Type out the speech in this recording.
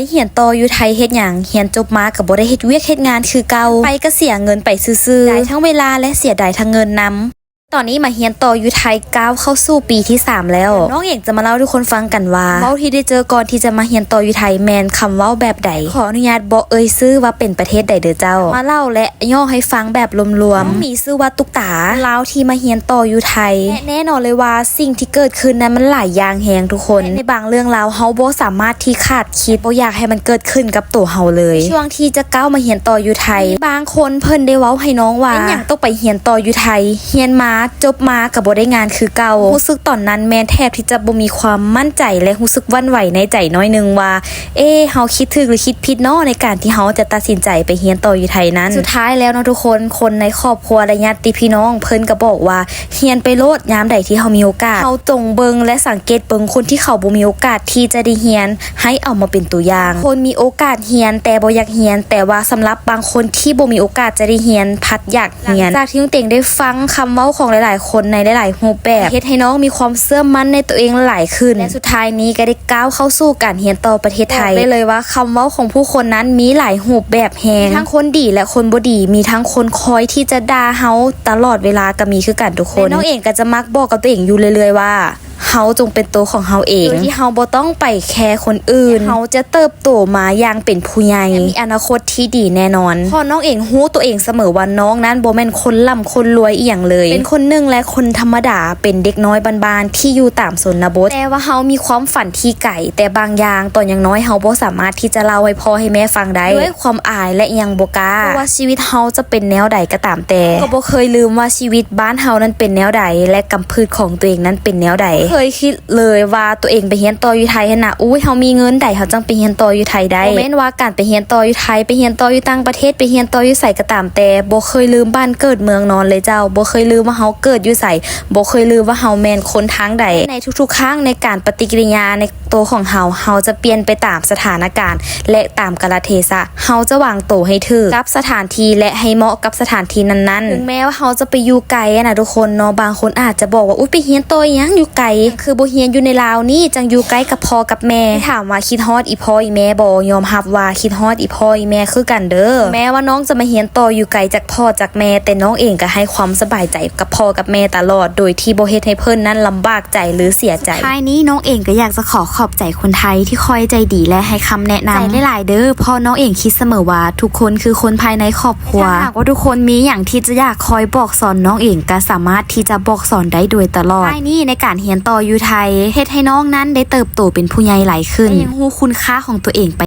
เฮียนต่ออยู่ไทยเฮ็ดหยังเฮียนจบมาก็บ่ได้เฮ็ดเวียกเฮ็ดงานคือเก่าไปก็เสียเงินไปซื่อๆได้ทั้งเวลาและเสียดายทั้งเงินนำตอนนี้มาเฮียนต่ออยู่ไทยก้าวเข้าสู่ปีที่3แล้วน้องเอกจะมาเล่าให้ทุกคนฟังกันว่าเว้าที่ได้เจอก่อนที่จะมาเฮียนต่ออยู่ไทยแมนคำเว้าแบบใดขออนุญาตบ่เอ่ยชื่อว่าเป็นประเทศใดเด้อเจ้ามาเล่าและย่อให้ฟังแบบรวมๆมีชื่อว่าตุ๊กตาลาวที่มาเฮียนต่ออยู่ไทยแน่นอนเลยว่าสิ่งที่เกิดขึ้นนั้นมันหลายอย่างแฮงทุกคนในบางเรื่องราวเฮาบ่สามารถที่คาดคิดบ่อยากให้มันเกิดขึ้นกับตัวเฮาเลยช่วงที่จะก้าวมาเฮียนต่ออยู่ไทยบางคนเพิ่นได้เว้าให้น้องว่าเป็นหยังต้องไปเฮียนต่ออยู่ไทยเฮียนมาจบมาก็บ่ได้งานคือเก่ารู้สึกตอนนั้นแม่แทบที่จะบ่มีความมั่นใจและรู้สึกวันไหวในใจน้อยนึงว่าเฮาคิดถูกหรือคิดผิดเนาะในการที่เฮาจะตัดสินใจไปเฮียนต่ออยู่ไทยนั้นสุดท้ายแล้วเนาะทุกคนในครอบครัวและญาติพี่น้องเพิ่นก็บอกว่าเฮียนไปโลดยามใดที่เฮามีโอกาสเฮาจงเบิ่งและสังเกตเบิ่งคนที่เขาบ่มีโอกาสที่จะได้เฮียนให้เอามาเป็นตัวอย่างคนมีโอกาสเฮียนแต่บ่อยากเฮียนแต่ว่าสำหรับบางคนที่บ่มีโอกาสจะได้เฮียนพัดอยากเฮียนจากที่น้องเต็งได้ฟังคำเว้าของหลายๆคนในหลายๆรูปแบบเฮ็ดให้น้องมีความเชื่อมั่นในตัวเองหลายขึ้นและสุดท้ายนี้ก็ได้ก้าวเข้าสู่การเรียนต่อประเทศไทยได้เลยว่าคำเว้าของผู้คนนั้นมีหลายรูปแบบแฮงทั้งคนดีและคนบ่ดีมีทั้งคนคอยที่จะด่าเฮาตลอดเวลาก็มีคือกันทุกคนน้องเองก็จะมักบอกกับตัวเองอยู่เรื่อยๆว่าเฮาจงเป็นตัวของเฮาเองโดยที่เฮาบ่ต้องไปแคร์คนอื่นเฮาจะเติบโตมาอย่างเป็นผู้ใหญ่มีอนาคตที่ดีแน่นอนพอน้องเองฮู้ตัวเองเสมอว่าน้องนั้นบ่แม่นคนร่ำคนรวยอีหยังเลยเป็นคนหนึ่งและคนธรรมดาเป็นเด็กน้อยบ้านๆที่อยู่ตามชนบทแต่ว่าเฮามีความฝันที่ไกลแต่บางอย่างตอนยังน้อยเฮาบ่สามารถที่จะเล่าให้พ่อให้แม่ฟังได้ด้วยความอายและยังบ่กล้าเพราะว่าชีวิตเฮาจะเป็นแนวใดก็ตามแต่ก็บ่เคยลืมว่าชีวิตบ้านเฮานั้นเป็นแนวใดและกำพืชของตัวเองนั้นเป็นแนวใดเคยคิดเลยว่าตัวเองไปเฮียนต่ออยู่ไทยนะอุ้ยเฮามีเงินใดเฮาจังไปเฮียนต่ออยู่ไทยได้บ่แม่นว่าการไปเฮียนต่ออยู่ไทยไปเฮียนต่ออยู่ต่างประเทศไปเฮียนต่ออยู่ไสก็ตามแต่บ่เคยลืมบ้านเกิดเมืองนอนเลยเจ้าบ่เคยลืมว่าเฮาเกิดอยู่ไสบ่เคยลืมว่าเฮาแม่นคนทางใดในทุกๆครั้งในการปฏิกิริยาในตัวของเฮาจะเปลี่ยนไปตามสถานการณ์และตามกาลเทศะเฮาจะวางตัวให้ถูกกับสถานที่และให้เหมาะกับสถานที่นั้นๆถึงแม้ว่าเฮาจะไปอยู่ไกลนะทุกคนเนาะบางคนอาจจะบอกว่าอุ๊ยไปเฮียนต่อยังอยู่ไกลคือบ่เฮียนอยู่ในลาวนี่จังอยู่ใกล้กับพ่อกับแม่ถามว่าคิดฮอดอีพ่ออีแม่บ่ยอมรับว่าคิดฮอดอีพ่ออีแม่คือกันเด้อแม้ว่าน้องจะมาเฮียนต่ออยู่ไกลจากพ่อจากแม่แต่น้องเองก็ให้ความสบายใจกับพ่อกับแม่ตลอดโดยที่บ่เฮ็ดให้เพิ่นนั้นลำบากใจหรือเสียใจท้ายนี้น้องเองก็อยากจะขอบใจคนไทยที่คอยใจดีและให้คำแนะนำใจหลายๆเด้อเพราะน้องเองคิดเสมอว่าทุกคนคือคนภายในครอบครัวหากว่าทุกคนมีอย่างที่จะอยากคอยบอกสอนน้องเองก็สามารถที่จะบอกสอนได้โดยตลอดท้ายนี้ในการเฮียนต่ออยู่ไทยเฮ็ดให้น้องนั้นได้เติบโตเป็นผู้ใหญ่หลายขึ้นยังรู้คุณค่าของตัวเองไป